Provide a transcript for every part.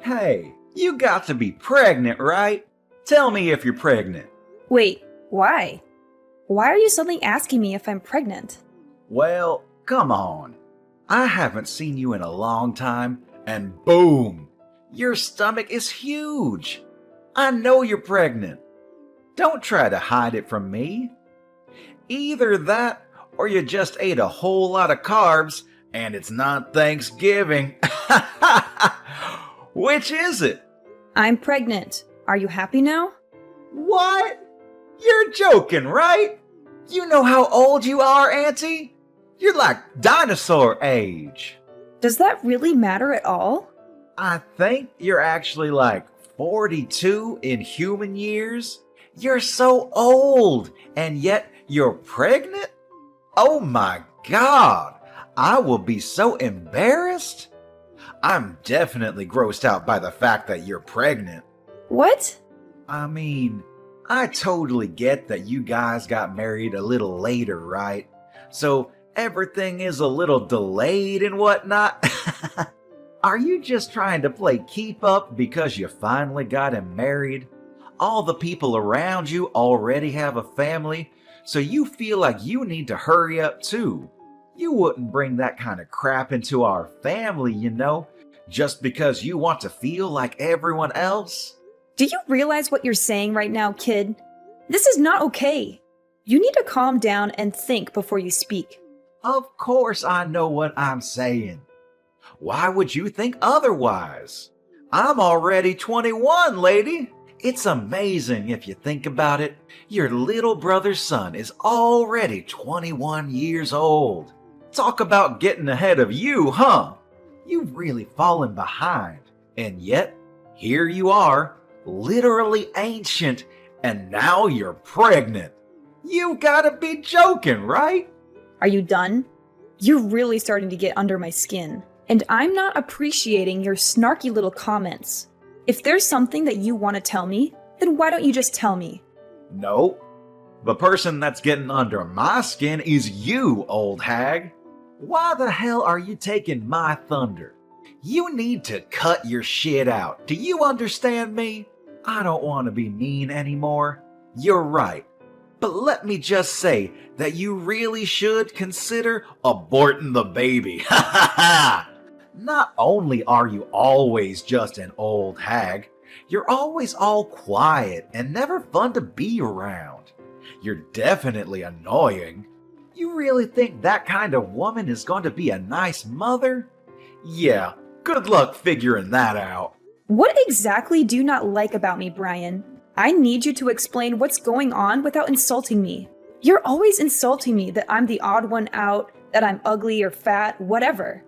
Hey, you got to be pregnant, right? Tell me if you're pregnant. Wait, why? Why are you suddenly asking me if I'm pregnant? Well, come on. I haven't seen you in a long time, and boom! Your stomach is huge. I know you're pregnant. Don't try to hide it from me. Either that, or you just ate a whole lot of carbs, and it's not Thanksgiving. Which is it? I'm pregnant. Are you happy now? What? You're joking, right? You know how old you are, Auntie? You're like dinosaur age. Does that really matter at all? I think you're actually like 42 in human years. You're so old, and yet you're pregnant? Oh my God! I will be so embarrassed. I'm definitely grossed out by the fact that you're pregnant. What? I mean, I totally get that you guys got married a little later, right? So everything is a little delayed and whatnot. Are you just trying to play keep up because you finally got him married? All the people around you already have a family, so you feel like you need to hurry up too. You wouldn't bring that kind of crap into our family, just because you want to feel like everyone else. Do you realize what you're saying right now, kid? This is not okay. You need to calm down and think before you speak. Of course I know what I'm saying. Why would you think otherwise? I'm already 21, lady. It's amazing if you think about it. Your little brother's son is already 21 years old. Talk about getting ahead of you, huh? You've really fallen behind. And yet, here you are, literally ancient, and now you're pregnant. You gotta be joking, right? Are you done? You're really starting to get under my skin, and I'm not appreciating your snarky little comments. If there's something that you want to tell me, then why don't you just tell me? Nope. The person that's getting under my skin is you, old hag. Why the hell are you taking my thunder? You need to cut your shit out. Do you understand me? I don't want to be mean anymore. You're right. But let me just say that you really should consider aborting the baby. Ha ha ha! Not only are you always just an old hag, you're always all quiet and never fun to be around. You're definitely annoying. You really think that kind of woman is going to be a nice mother? Yeah, good luck figuring that out. What exactly do you not like about me, Brian? I need you to explain what's going on without insulting me. You're always insulting me that I'm the odd one out, that I'm ugly or fat, whatever.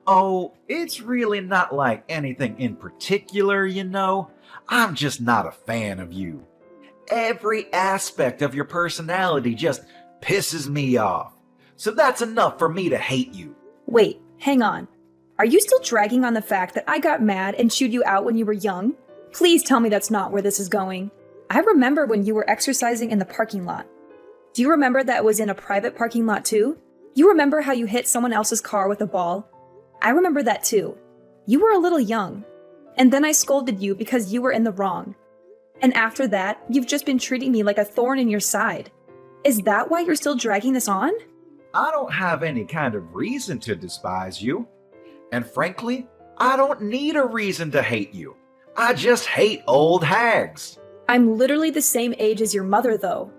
Oh, it's really not like anything in particular, I'm just not a fan of you. Every aspect of your personality just pisses me off. So that's enough for me to hate you. Wait, hang on. Are you still dragging on the fact that I got mad and chewed you out when you were young? Please tell me that's not where this is going. I remember when you were exercising in the parking lot. Do you remember that it was in a private parking lot too? You remember how you hit someone else's car with a ball? I remember that too. You were a little young. And then I scolded you because you were in the wrong. And after that, you've just been treating me like a thorn in your side. Is that why you're still dragging this on? I don't have any kind of reason to despise you. And frankly, I don't need a reason to hate you. I just hate old hags. I'm literally the same age as your mother, though.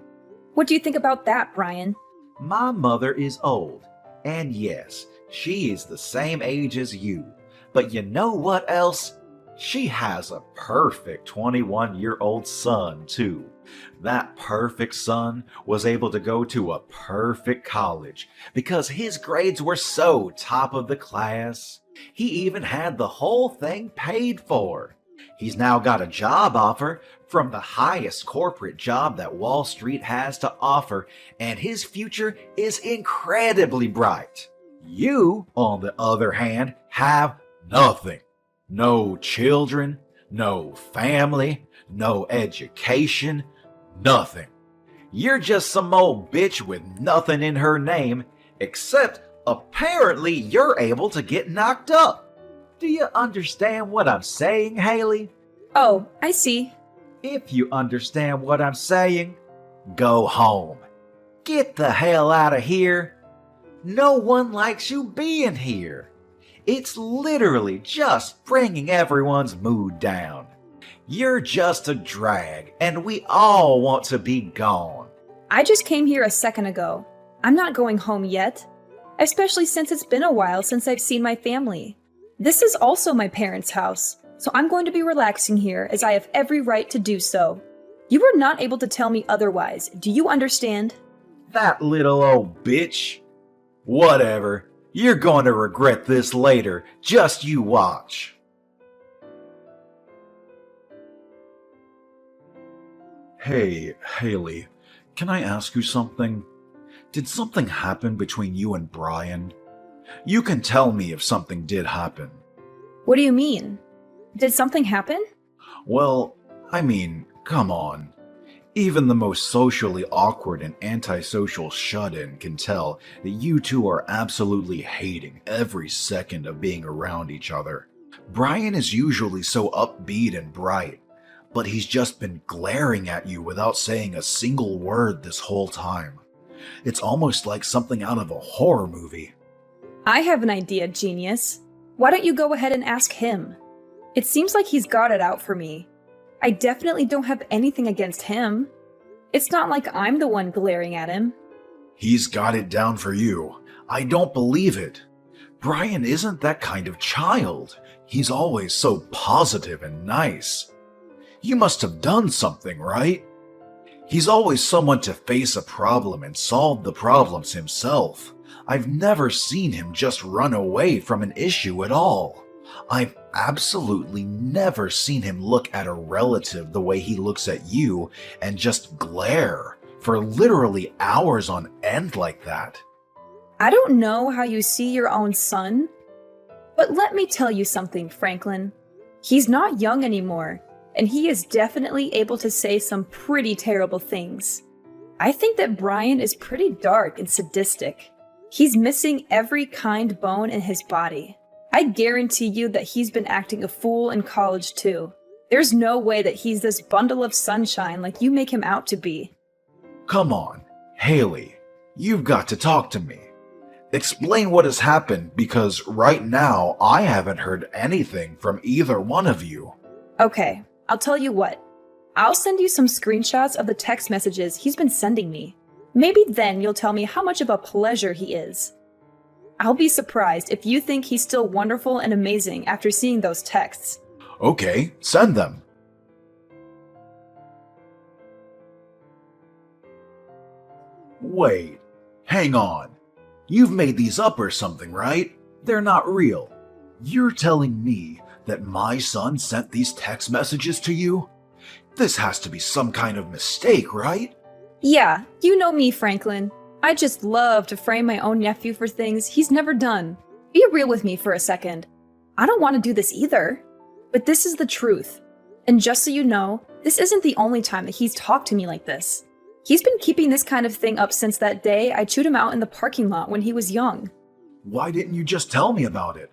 What do you think about that, Brian? My mother is old, and yes, she is the same age as you. But you know what else? She has a perfect 21-year-old son, too. That perfect son was able to go to a perfect college because his grades were so top of the class. He even had the whole thing paid for. He's now got a job offer from the highest corporate job that Wall Street has to offer, and his future is incredibly bright. You, on the other hand, have nothing. No children, no family, no education, nothing. You're just some old bitch with nothing in her name, except apparently you're able to get knocked up. Do you understand what I'm saying, Haley? Oh, I see. If you understand what I'm saying, go home. Get the hell out of here. No one likes you being here. It's literally just bringing everyone's mood down. You're just a drag, and we all want to be gone. I just came here a second ago. I'm not going home yet, especially since it's been a while since I've seen my family. This is also my parents' house, so I'm going to be relaxing here as I have every right to do so. You were not able to tell me otherwise. Do you understand? That little old bitch. Whatever. You're going to regret this later. Just you watch. Hey, Haley, can I ask you something? Did something happen between you and Brian? You can tell me if something did happen. What do you mean? Did something happen? Well, I mean, come on. Even the most socially awkward and antisocial shut-in can tell that you two are absolutely hating every second of being around each other. Brian is usually so upbeat and bright, but he's just been glaring at you without saying a single word this whole time. It's almost like something out of a horror movie. I have an idea, genius. Why don't you go ahead and ask him? It seems like he's got it out for me. I definitely don't have anything against him. It's not like I'm the one glaring at him. He's got it down for you. I don't believe it. Brian isn't that kind of child. He's always so positive and nice. You must have done something, right? He's always someone to face a problem and solve the problems himself. I've never seen him just run away from an issue at all. I've absolutely never seen him look at a relative the way he looks at you and just glare for literally hours on end like that. I don't know how you see your own son, but let me tell you something, Franklin. He's not young anymore, and he is definitely able to say some pretty terrible things. I think that Brian is pretty dark and sadistic. He's missing every kind bone in his body. I guarantee you that he's been acting a fool in college too. There's no way that he's this bundle of sunshine like you make him out to be. Come on, Haley, you've got to talk to me. Explain what has happened, because right now I haven't heard anything from either one of you. Okay, I'll tell you what. I'll send you some screenshots of the text messages he's been sending me. Maybe then you'll tell me how much of a pleasure he is. I'll be surprised if you think he's still wonderful and amazing after seeing those texts. Okay, send them. Wait, hang on. You've made these up or something, right? They're not real. You're telling me that my son sent these text messages to you? This has to be some kind of mistake, right? Yeah, you know me, Franklin. I just love to frame my own nephew for things he's never done. Be real with me for a second. I don't want to do this either. But this is the truth. And just so you know, this isn't the only time that he's talked to me like this. He's been keeping this kind of thing up since that day I chewed him out in the parking lot when he was young. Why didn't you just tell me about it?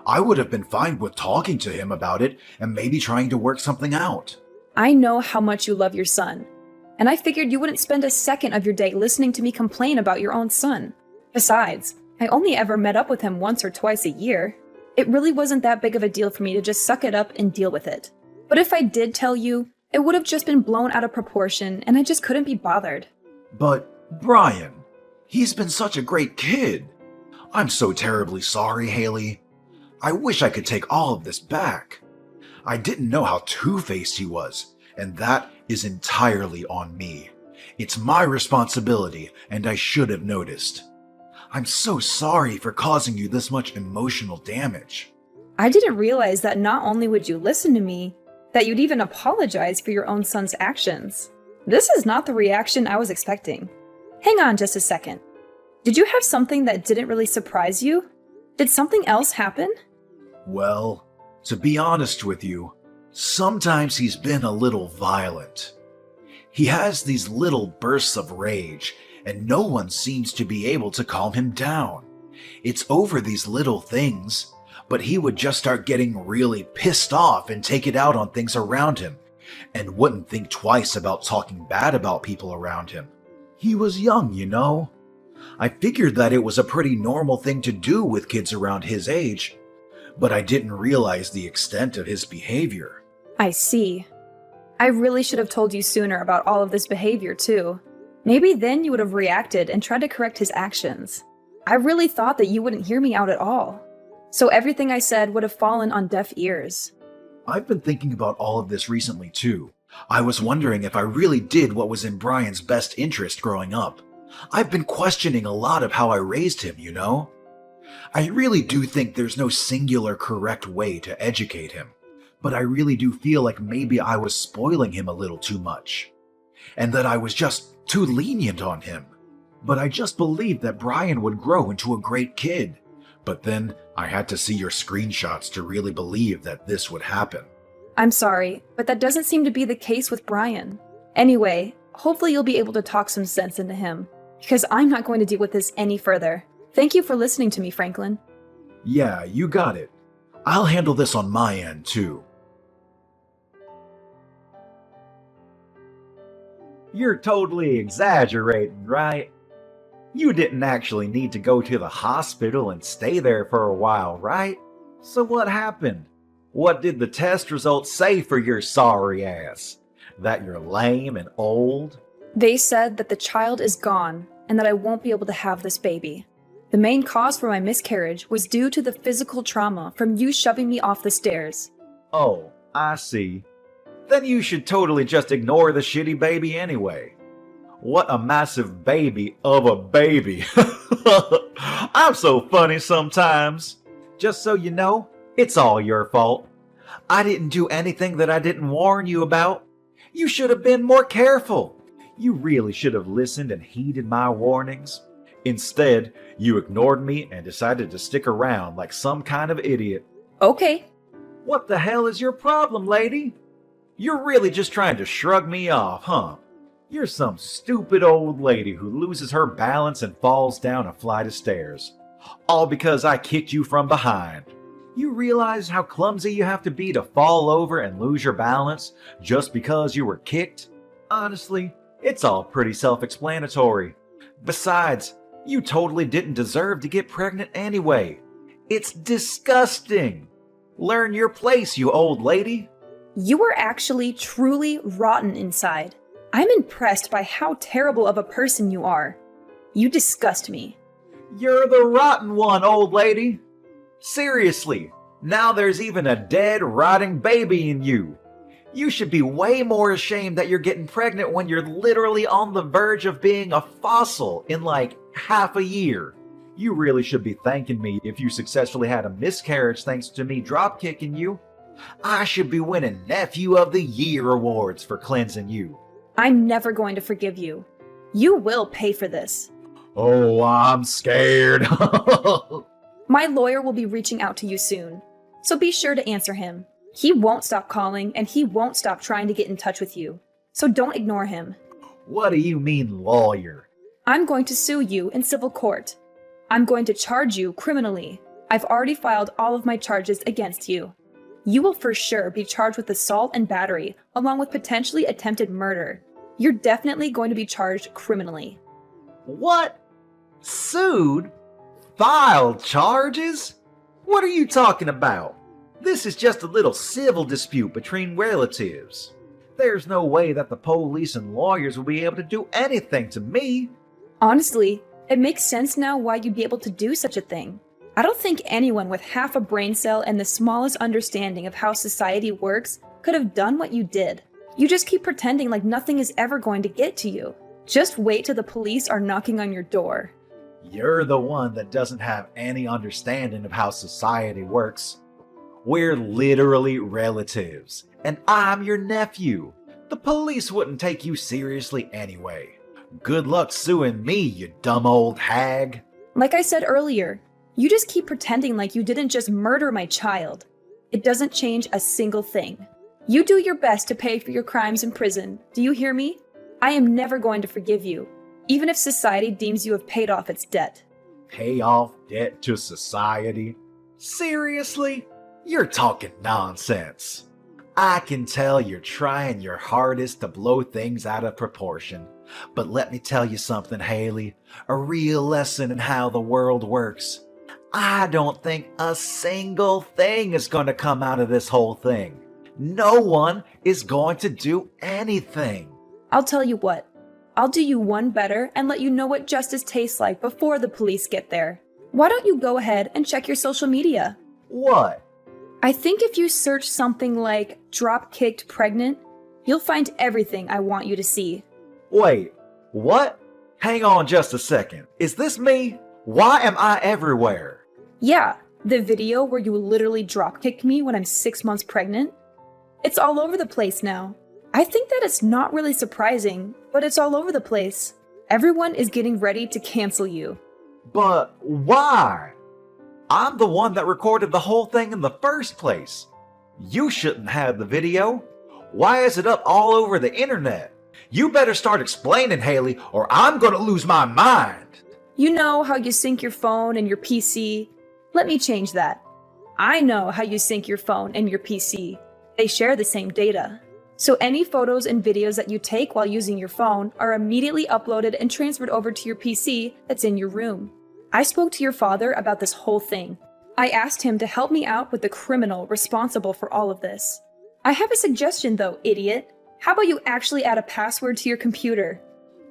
I would have been fine with talking to him about it and maybe trying to work something out. I know how much you love your son. And I figured you wouldn't spend a second of your day listening to me complain about your own son. Besides, I only ever met up with him once or twice a year. It really wasn't that big of a deal for me to just suck it up and deal with it. But if I did tell you, it would have just been blown out of proportion and I just couldn't be bothered. But, Brian, he's been such a great kid. I'm so terribly sorry, Haley. I wish I could take all of this back. I didn't know how two-faced he was, and that is entirely on me. It's my responsibility, and I should have noticed. I'm so sorry for causing you this much emotional damage. I didn't realize that not only would you listen to me, that you'd even apologize for your own son's actions. This is not the reaction I was expecting. Hang on just a second. Did you have something that didn't really surprise you? Did something else happen? Well, to be honest with you, sometimes he's been a little violent. He has these little bursts of rage, and no one seems to be able to calm him down. It's over these little things, but he would just start getting really pissed off and take it out on things around him, and wouldn't think twice about talking bad about people around him. He was young, you know. I figured that it was a pretty normal thing to do with kids around his age, but I didn't realize the extent of his behavior. I see. I really should have told you sooner about all of this behavior, too. Maybe then you would have reacted and tried to correct his actions. I really thought that you wouldn't hear me out at all. So everything I said would have fallen on deaf ears. I've been thinking about all of this recently, too. I was wondering if I really did what was in Brian's best interest growing up. I've been questioning a lot of how I raised him, you know? I really do think there's no singular correct way to educate him, but I really do feel like maybe I was spoiling him a little too much, and that I was just too lenient on him. But I just believed that Brian would grow into a great kid. But then I had to see your screenshots to really believe that this would happen. I'm sorry, but that doesn't seem to be the case with Brian. Anyway, hopefully you'll be able to talk some sense into him, because I'm not going to deal with this any further. Thank you for listening to me, Franklin. Yeah, you got it. I'll handle this on my end, too. You're totally exaggerating, right? You didn't actually need to go to the hospital and stay there for a while, right? So what happened? What did the test results say for your sorry ass? That you're lame and old? They said that the child is gone and that I won't be able to have this baby. The main cause for my miscarriage was due to the physical trauma from you shoving me off the stairs. Oh, I see. Then you should totally just ignore the shitty baby anyway. What a massive baby of a baby. I'm so funny sometimes. Just so you know, it's all your fault. I didn't do anything that I didn't warn you about. You should have been more careful. You really should have listened and heeded my warnings. Instead, you ignored me and decided to stick around like some kind of idiot. Okay. What the hell is your problem, lady? You're really just trying to shrug me off, huh? You're some stupid old lady who loses her balance and falls down a flight of stairs. All because I kicked you from behind. You realize how clumsy you have to be to fall over and lose your balance just because you were kicked? Honestly, it's all pretty self-explanatory. Besides, you totally didn't deserve to get pregnant anyway. It's disgusting. Learn your place, you old lady. You are actually truly rotten inside. I'm impressed by how terrible of a person you are. You disgust me. You're the rotten one, old lady. Seriously, now there's even a dead, rotting baby in you. You should be way more ashamed that you're getting pregnant when you're literally on the verge of being a fossil in like half a year. You really should be thanking me if you successfully had a miscarriage thanks to me drop-kicking you. I should be winning Nephew of the Year awards for cleansing you. I'm never going to forgive you. You will pay for this. Oh, I'm scared. My lawyer will be reaching out to you soon, so be sure to answer him. He won't stop calling, and he won't stop trying to get in touch with you, so don't ignore him. What do you mean, lawyer? I'm going to sue you in civil court. I'm going to charge you criminally. I've already filed all of my charges against you. You will for sure be charged with assault and battery, along with potentially attempted murder. You're definitely going to be charged criminally. What? Sued? Filed charges? What are you talking about? This is just a little civil dispute between relatives. There's no way that the police and lawyers will be able to do anything to me. Honestly, it makes sense now why you'd be able to do such a thing. I don't think anyone with half a brain cell and the smallest understanding of how society works could have done what you did. You just keep pretending like nothing is ever going to get to you. Just wait till the police are knocking on your door. You're the one that doesn't have any understanding of how society works. We're literally relatives, and I'm your nephew. The police wouldn't take you seriously anyway. Good luck suing me, you dumb old hag. Like I said earlier, you just keep pretending like you didn't just murder my child. It doesn't change a single thing. You do your best to pay for your crimes in prison. Do you hear me? I am never going to forgive you, even if society deems you have paid off its debt. Pay off debt to society? Seriously? You're talking nonsense. I can tell you're trying your hardest to blow things out of proportion. But let me tell you something, Haley. A real lesson in how the world works. I don't think a single thing is going to come out of this whole thing. No one is going to do anything. I'll tell you what. I'll do you one better and let you know what justice tastes like before the police get there. Why don't you go ahead and check your social media? What? I think if you search something like drop-kicked pregnant, you'll find everything I want you to see. Wait, what? Hang on just a second. Is this me? Why am I everywhere? Yeah, the video where you literally drop-kicked me when I'm 6 months pregnant. It's all over the place now. I think that it's not really surprising, but it's all over the place. Everyone is getting ready to cancel you. But why? I'm the one that recorded the whole thing in the first place. You shouldn't have the video. Why is it up all over the internet? You better start explaining, Haley, or I'm gonna lose my mind. You know how you sync your phone and your PC? Let me change that. I know how you sync your phone and your PC. They share the same data. So any photos and videos that you take while using your phone are immediately uploaded and transferred over to your PC that's in your room. I spoke to your father about this whole thing. I asked him to help me out with the criminal responsible for all of this. I have a suggestion though, idiot. How about you actually add a password to your computer?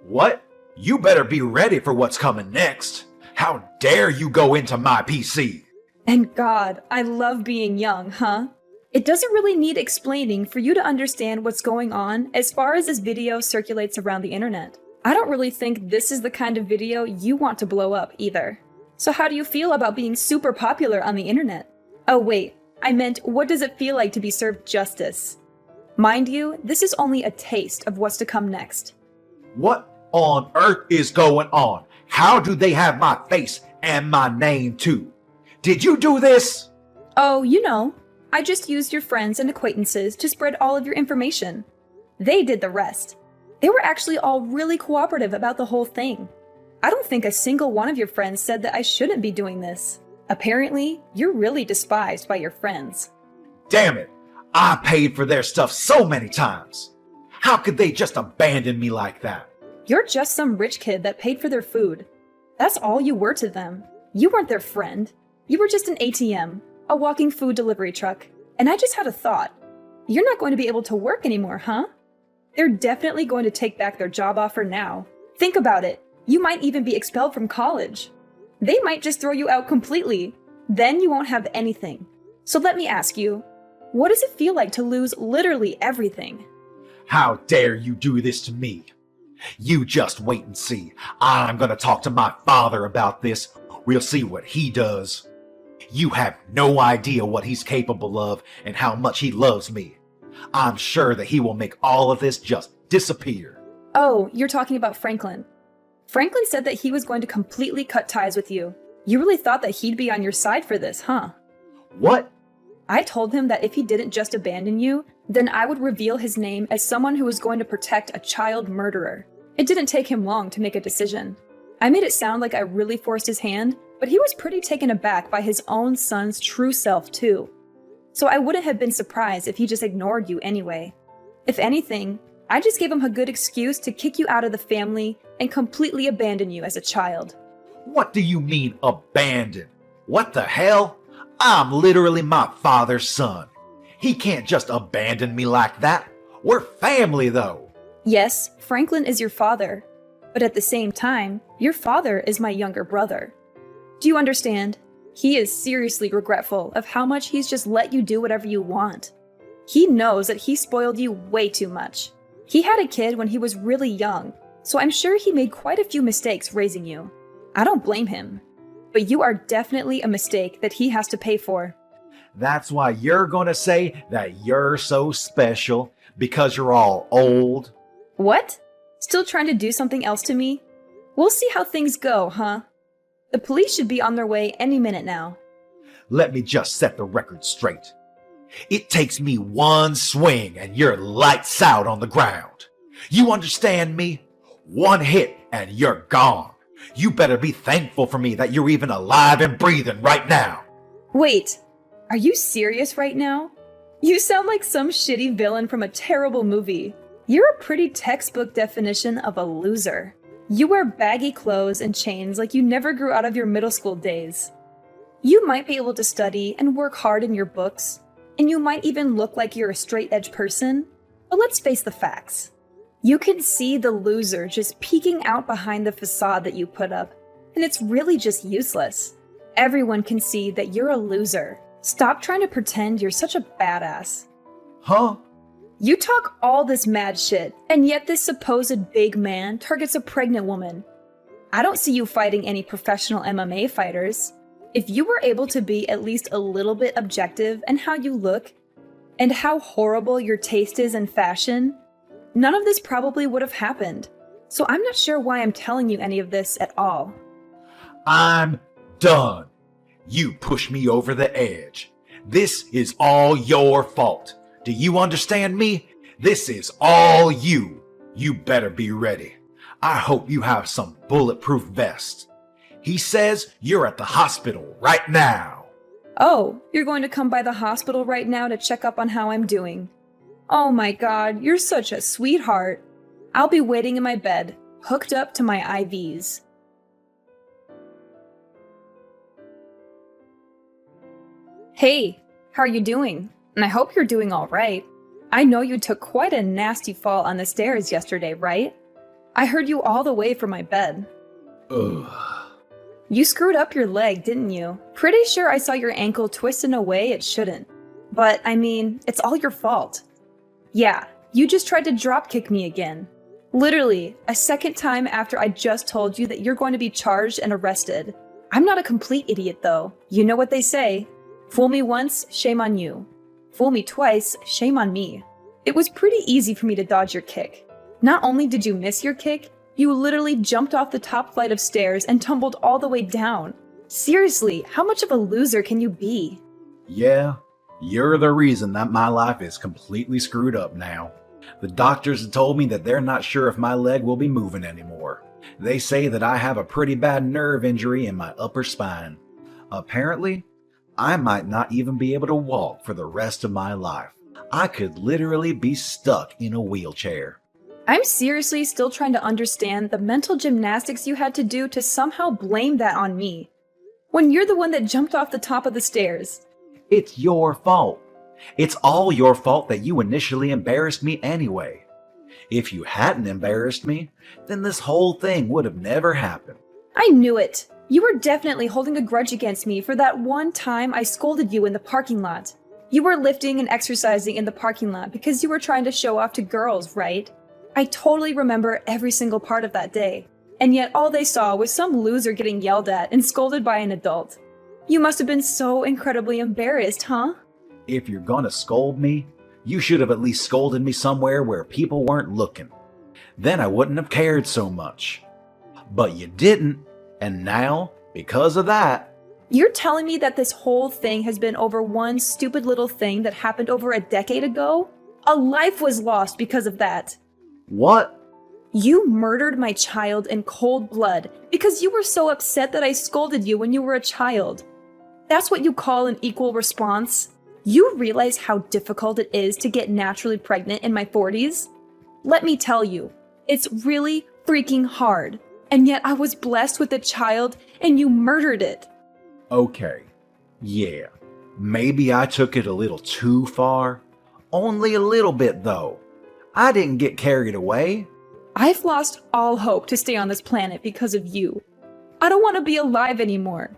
What? You better be ready for what's coming next. How dare you go into my PC? And God, I love being young, huh? It doesn't really need explaining for you to understand what's going on as far as this video circulates around the internet. I don't really think this is the kind of video you want to blow up either. So how do you feel about being super popular on the internet? Oh wait, I meant what does it feel like to be served justice? Mind you, this is only a taste of what's to come next. What on earth is going on? How do they have my face and my name too? Did you do this? Oh, you know, I just used your friends and acquaintances to spread all of your information. They did the rest. They were actually all really cooperative about the whole thing. I don't think a single one of your friends said that I shouldn't be doing this. Apparently, you're really despised by your friends. Damn it! I paid for their stuff so many times. How could they just abandon me like that? You're just some rich kid that paid for their food. That's all you were to them. You weren't their friend. You were just an ATM, a walking food delivery truck. And I just had a thought. You're not going to be able to work anymore, huh? They're definitely going to take back their job offer now. Think about it. You might even be expelled from college. They might just throw you out completely. Then you won't have anything. So let me ask you, what does it feel like to lose literally everything? How dare you do this to me? You just wait and see. I'm gonna talk to my father about this. We'll see what he does. You have no idea what he's capable of and how much he loves me. I'm sure that he will make all of this just disappear. Oh, you're talking about Franklin. Franklin said that he was going to completely cut ties with you. You really thought that he'd be on your side for this, huh? What? I told him that if he didn't just abandon you, then I would reveal his name as someone who was going to protect a child murderer. It didn't take him long to make a decision. I made it sound like I really forced his hand, but he was pretty taken aback by his own son's true self too. So I wouldn't have been surprised if he just ignored you anyway. If anything, I just gave him a good excuse to kick you out of the family and completely abandon you as a child. What do you mean abandon? What the hell? I'm literally my father's son. He can't just abandon me like that. We're family though. Yes, Franklin is your father, but at the same time, your father is my younger brother. Do you understand? He is seriously regretful of how much he's just let you do whatever you want. He knows that he spoiled you way too much. He had a kid when he was really young, so I'm sure he made quite a few mistakes raising you. I don't blame him, but you are definitely a mistake that he has to pay for. That's why you're gonna say that you're so special because you're all old. What? Still trying to do something else to me? We'll see how things go, huh? The police should be on their way any minute now. Let me just set the record straight. It takes me one swing and you're lights out on the ground. You understand me? One hit and you're gone. You better be thankful for me that you're even alive and breathing right now. Wait, are you serious right now? You sound like some shitty villain from a terrible movie. You're a pretty textbook definition of a loser. You wear baggy clothes and chains like you never grew out of your middle school days. You might be able to study and work hard in your books, and you might even look like you're a straight-edge person, but let's face the facts. You can see the loser just peeking out behind the facade that you put up, and it's really just useless. Everyone can see that you're a loser. Stop trying to pretend you're such a badass. Huh? You talk all this mad shit, and yet this supposed big man targets a pregnant woman. I don't see you fighting any professional MMA fighters. If you were able to be at least a little bit objective in how you look, and how horrible your taste is in fashion, none of this probably would have happened. So I'm not sure why I'm telling you any of this at all. I'm done. You pushed me over the edge. This is all your fault. Do you understand me? This is all you. You better be ready. I hope you have some bulletproof vest. He says you're at the hospital right now. Oh, you're going to come by the hospital right now to check up on how I'm doing. Oh my God, you're such a sweetheart. I'll be waiting in my bed, hooked up to my IVs. Hey, how are you doing? And I hope you're doing all right. I know you took quite a nasty fall on the stairs yesterday, right? I heard you all the way from my bed. Ugh. You screwed up your leg, didn't you? Pretty sure I saw your ankle twist in a way it shouldn't. But, I mean, it's all your fault. Yeah, you just tried to dropkick me again. Literally, a second time after I just told you that you're going to be charged and arrested. I'm not a complete idiot, though. You know what they say. Fool me once, shame on you. Fool me twice, shame on me. It was pretty easy for me to dodge your kick. Not only did you miss your kick, you literally jumped off the top flight of stairs and tumbled all the way down. Seriously, how much of a loser can you be? Yeah, you're the reason that my life is completely screwed up now. The doctors have told me that they're not sure if my leg will be moving anymore. They say that I have a pretty bad nerve injury in my upper spine. Apparently, I might not even be able to walk for the rest of my life. I could literally be stuck in a wheelchair. I'm seriously still trying to understand the mental gymnastics you had to do to somehow blame that on me. When you're the one that jumped off the top of the stairs. It's your fault. It's all your fault that you initially embarrassed me anyway. If you hadn't embarrassed me, then this whole thing would have never happened. I knew it. You were definitely holding a grudge against me for that one time I scolded you in the parking lot. You were lifting and exercising in the parking lot because you were trying to show off to girls, right? I totally remember every single part of that day. And yet all they saw was some loser getting yelled at and scolded by an adult. You must have been so incredibly embarrassed, huh? If you're gonna scold me, you should have at least scolded me somewhere where people weren't looking. Then I wouldn't have cared so much. But you didn't, and now, because of that... You're telling me that this whole thing has been over one stupid little thing that happened over a decade ago? A life was lost because of that. What? You murdered my child in cold blood because you were so upset that I scolded you when you were a child. That's what you call an equal response? You realize how difficult it is to get naturally pregnant in my 40s? Let me tell you, it's really freaking hard. And yet I was blessed with a child and you murdered it. Okay, yeah, maybe I took it a little too far. Only a little bit though. I didn't get carried away. I've lost all hope to stay on this planet because of you. I don't want to be alive anymore.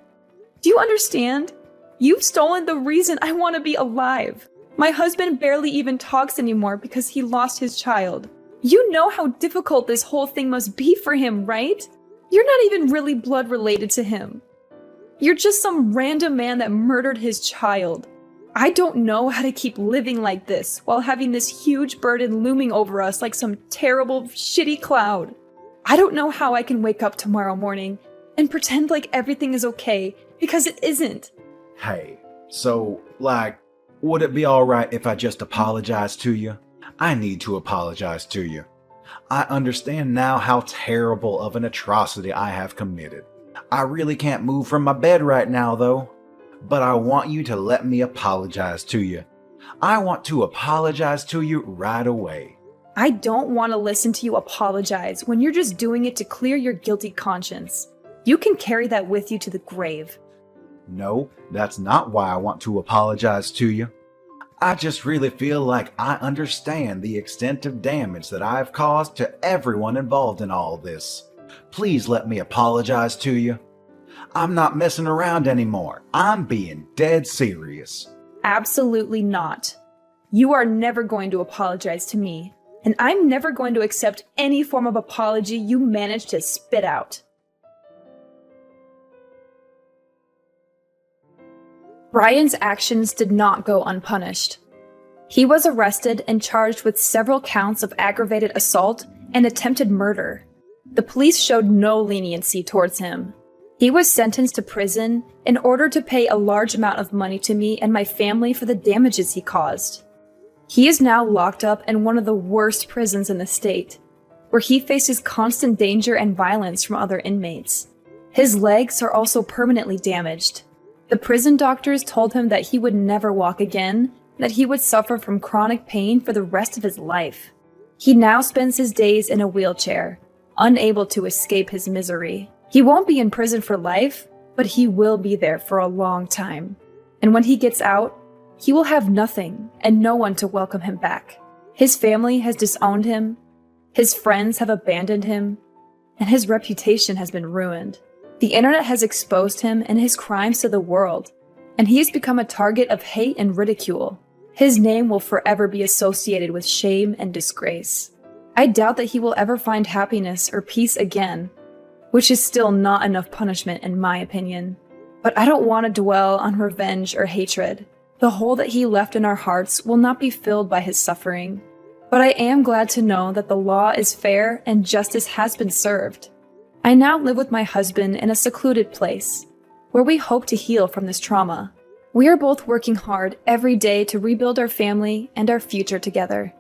Do you understand? You've stolen the reason I want to be alive. My husband barely even talks anymore because he lost his child. You know how difficult this whole thing must be for him, right? You're not even really blood related to him. You're just some random man that murdered his child. I don't know how to keep living like this while having this huge burden looming over us like some terrible, shitty cloud. I don't know how I can wake up tomorrow morning and pretend like everything is okay, because it isn't. Hey, so, would it be alright if I just apologize to you? I need to apologize to you. I understand now how terrible of an atrocity I have committed. I really can't move from my bed right now, though. but I want you to let me apologize to you. I want to apologize to you right away. I don't want to listen to you apologize when you're just doing it to clear your guilty conscience. You can carry that with you to the grave. No, that's not why I want to apologize to you. I just really feel like I understand the extent of damage that I've caused to everyone involved in all this. Please let me apologize to you. I'm not messing around anymore. I'm being dead serious. Absolutely not. You are never going to apologize to me, and I'm never going to accept any form of apology you manage to spit out. Ryan's actions did not go unpunished. He was arrested and charged with several counts of aggravated assault and attempted murder. The police showed no leniency towards him. He was sentenced to prison in order to pay a large amount of money to me and my family for the damages he caused. He is now locked up in one of the worst prisons in the state, where he faces constant danger and violence from other inmates. His legs are also permanently damaged. The prison doctors told him that he would never walk again, and that he would suffer from chronic pain for the rest of his life. He now spends his days in a wheelchair, unable to escape his misery. He won't be in prison for life, but he will be there for a long time. And when he gets out, he will have nothing and no one to welcome him back. His family has disowned him, his friends have abandoned him, and his reputation has been ruined. The internet has exposed him and his crimes to the world, and he has become a target of hate and ridicule. His name will forever be associated with shame and disgrace. I doubt that he will ever find happiness or peace again, which is still not enough punishment in my opinion. But I don't want to dwell on revenge or hatred. The hole that he left in our hearts will not be filled by his suffering. But I am glad to know that the law is fair and justice has been served. I now live with my husband in a secluded place, where we hope to heal from this trauma. We are both working hard every day to rebuild our family and our future together.